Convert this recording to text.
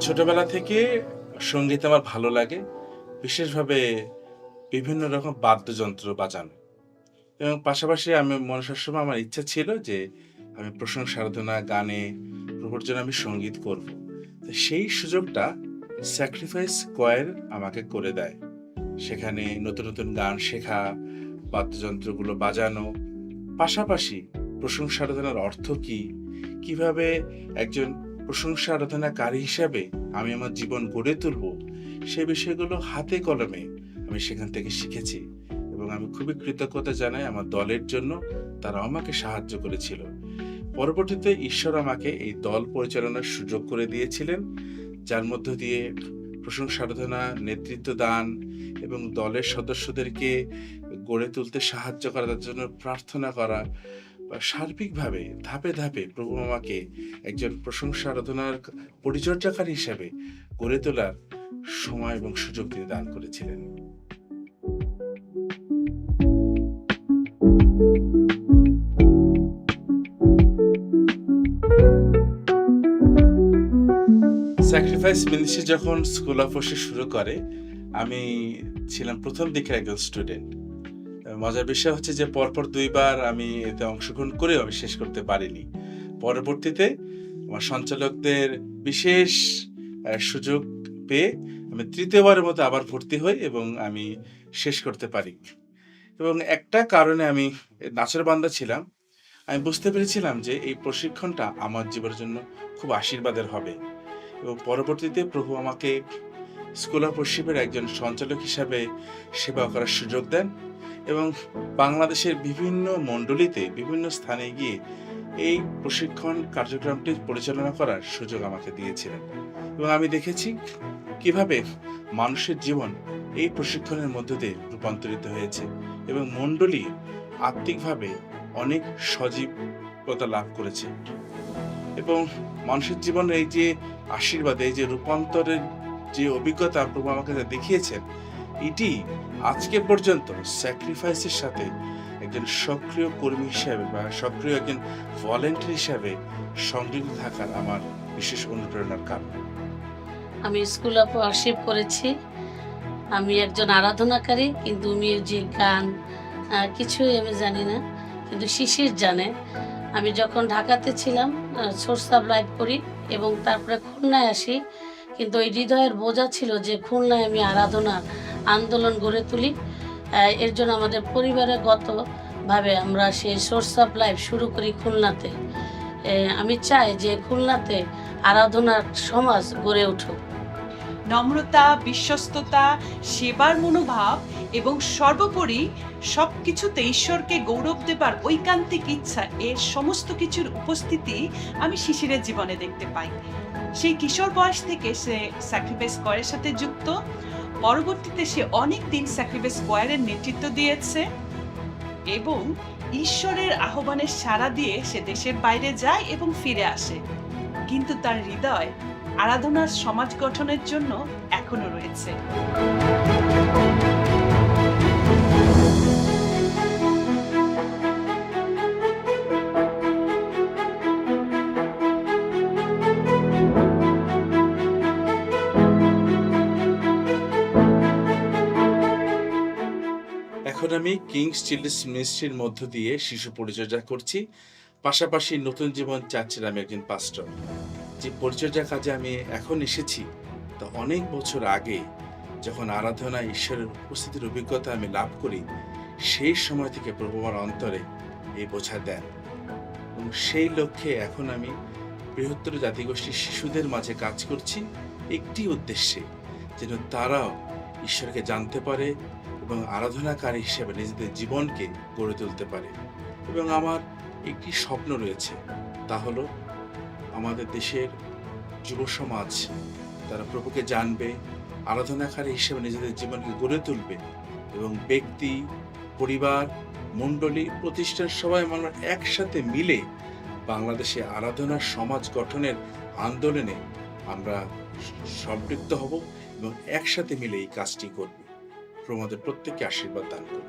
ছোটবেলা থেকে সঙ্গীত আমার ভালো লাগে। বিশেষভাবে বিভিন্ন রকম বাদ্যযন্ত্র বাজানো এবং পাশাপাশি আমি সবসময় আমার ইচ্ছা ছিল যে আমি প্রশংসা আরাধনা, গানে প্রভুর জন্য আমি সঙ্গীত করব। তো সেই সুযোগটা স্যাক্রিফাইস কোয়ার আমাকে করে দেয়। সেখানে নতুন, নতুন গান শেখা, বাদ্যযন্ত্রগুলো বাজানো, পাশাপাশি প্রশংসা আরাধনার অর্থ কী? কিভাবে একজন প্রশংসা আরাধনাকারী হিসাবে আমি আমার জীবন গড়ে তুলব, সে বিষয়গুলো হাতে কলমে আমি সেখান থেকে শিখেছি এবং আমি খুবই কৃতজ্ঞতা জানাই আমার দলের জন্য। তারা আমাকে সাহায্য করেছিল। পরবর্তীতে ঈশ্বর আমাকে এই দল পরিচালনার সুযোগ করে দিয়েছিলেন, যার মধ্য দিয়ে প্রশংসা আরাধনা, নেতৃত্ব দান এবং দলের সদস্যদেরকে গড়ে তুলতে সাহায্য করা, তার জন্য প্রার্থনা করা বা সার্বিকভাবে ধাপে ধাপে প্রভু আমাকে একজন প্রশংসা আরাধনার পরিচর্যাকারী হিসেবে গড়ে তোলার সময় এবং সুযোগ তিনি দান করেছিলেন। স্যাক্রিফাইস মিনিস্ট্রি যখন স্কুল অফ ওয়ার্শিপ শুরু করে, আমি ছিলাম প্রথম দিকের একজন স্টুডেন্ট। মজার বিষয় হচ্ছে যে পরপর ২ বার আমি এতে অংশগ্রহণ করেও আমি শেষ করতে পারিনি। পরবর্তীতে আমার সঞ্চালকদের বিশেষ সুযোগ পেয়ে আমি ৩য় বারের মতো আবার ভর্তি হই এবং আমি শেষ করতে পারি। এবং একটা কারণে আমি নাছোড়বান্দা ছিলাম। আমি বুঝতে পেরেছিলাম যে এই প্রশিক্ষণটা আমার জীবনের জন্য খুব আশীর্বাদের হবে এবং পরবর্তীতে প্রভু আমাকে স্কুল অফ ওয়ার্শিপের একজন সঞ্চালক হিসাবে সেবা করার সুযোগ দেন এবং বাংলাদেশের বিভিন্ন মণ্ডলীতে বিভিন্ন স্থানে গিয়ে এই প্রশিক্ষণ কার্যক্রমটি পরিচালনা করার সুযোগ আমাকে দিয়েছিলেন এবং আমি দেখেছি কিভাবে মানুষের জীবন এই প্রশিক্ষণের মধ্য দিয়ে রূপান্তরিত হয়েছে এবং মণ্ডলী আত্মিকভাবে অনেক সজীবতা লাভ করেছে এবং মানুষের জীবনে এই যে আশীর্বাদ, এই যে রূপান্তরের যে অভিজ্ঞতা প্রভু আমাকে দেখিয়েছেন, এটি আজকে পর্যন্ত স্যাক্রিফাইসের সাথে একজন সক্রিয় কর্মী হিসাবে বা সক্রিয় একজন ভলেন্টিয়ার হিসাবে সংযুক্ত থাকার আমার বিশেষ অনুপ্রেরণার কারণ। আমি স্কুল অফ ওয়ার্শিপ করেছি। আমি একজন আরাধনাকারী, কিন্তু মিউজিক, গান কিছুই আমি জানি না, কিন্তু শিশির জানে। আমি যখন ঢাকাতে ছিলাম সোর্স অফ লাইফ করি এবং তারপরে খুলনায় আসি, কিন্তু ওই হৃদয়ের বোঝা ছিল যে খুলনায় আমি আরাধনার আন্দোলন গড়ে তুলি। এর জন্য আমাদের পরিবারগতভাবে আমরা সেই সোর্স অফ লাইফ শুরু করি খুলনাতে। আমি চাই যে খুলনাতে আরাধনার সমাজ গড়ে উঠুক। নম্রতা, বিশ্বস্ততা, সেবার মনোভাব এবং সর্বোপরি সবকিছুতে ঈশ্বরকে গৌরব দেবার ঐকান্তিক ইচ্ছা, এর সমস্ত কিছুর উপস্থিতি আমি শিশিরের জীবনে দেখতে পাই। সেই কিশোর বয়স থেকে সে স্যাক্রিফাইস স্কোয়ারের সাথে যুক্ত। পরবর্তীতে সে অনেক দিন স্যাক্রিফাইস স্কোয়ারের নেতৃত্ব দিয়েছে এবং ঈশ্বরের আহ্বানের সাড়া দিয়ে সে দেশের বাইরে যায় এবং ফিরে আসে, কিন্তু তার হৃদয় আরাধনার সমাজ গঠনের জন্য এখনো রয়েছে। এখন আমি কিংস চিলড্রেন্স মিনিস্ট্রির মধ্য দিয়ে শিশু পরিচর্যা করছি। পাশাপাশি নতুন জীবন চার্চের আমি একজন পাস্টর। যে পরিচর্যা কাজে আমি এখন এসেছি তা অনেক বছর আগে, যখন আরাধনায় ঈশ্বরের উপস্থিতির অভিজ্ঞতা আমি লাভ করি, সেই সময় থেকে প্রভু আমার অন্তরে এই বোঝা দেন এবং সেই লক্ষ্যে এখন আমি বৃহত্তর জাতিগোষ্ঠীর শিশুদের মাঝে কাজ করছি একটি উদ্দেশ্যে, যেন তারাও ঈশ্বরকে জানতে পারে এবং আরাধনাকারী হিসেবে নিজেদের জীবনকে গড়ে তুলতে পারে। এবং আমার একটি স্বপ্ন রয়েছে, তা হলো আমাদের দেশের যুব সমাজ তারা প্রভুকে জানবে, আরাধনাকারী হিসেবে নিজেদের জীবনকে গড়ে তুলবে এবং ব্যক্তি, পরিবার, মণ্ডলী, প্রতিষ্ঠান সবাই আমরা একসাথে মিলে বাংলাদেশে আরাধনার সমাজ গঠনের আন্দোলনে আমরা সম্পৃক্ত হব এবং একসাথে মিলে এই কাজটি করব। প্রভু আমাদের প্রত্যেককে আশীর্বাদ দান করুন।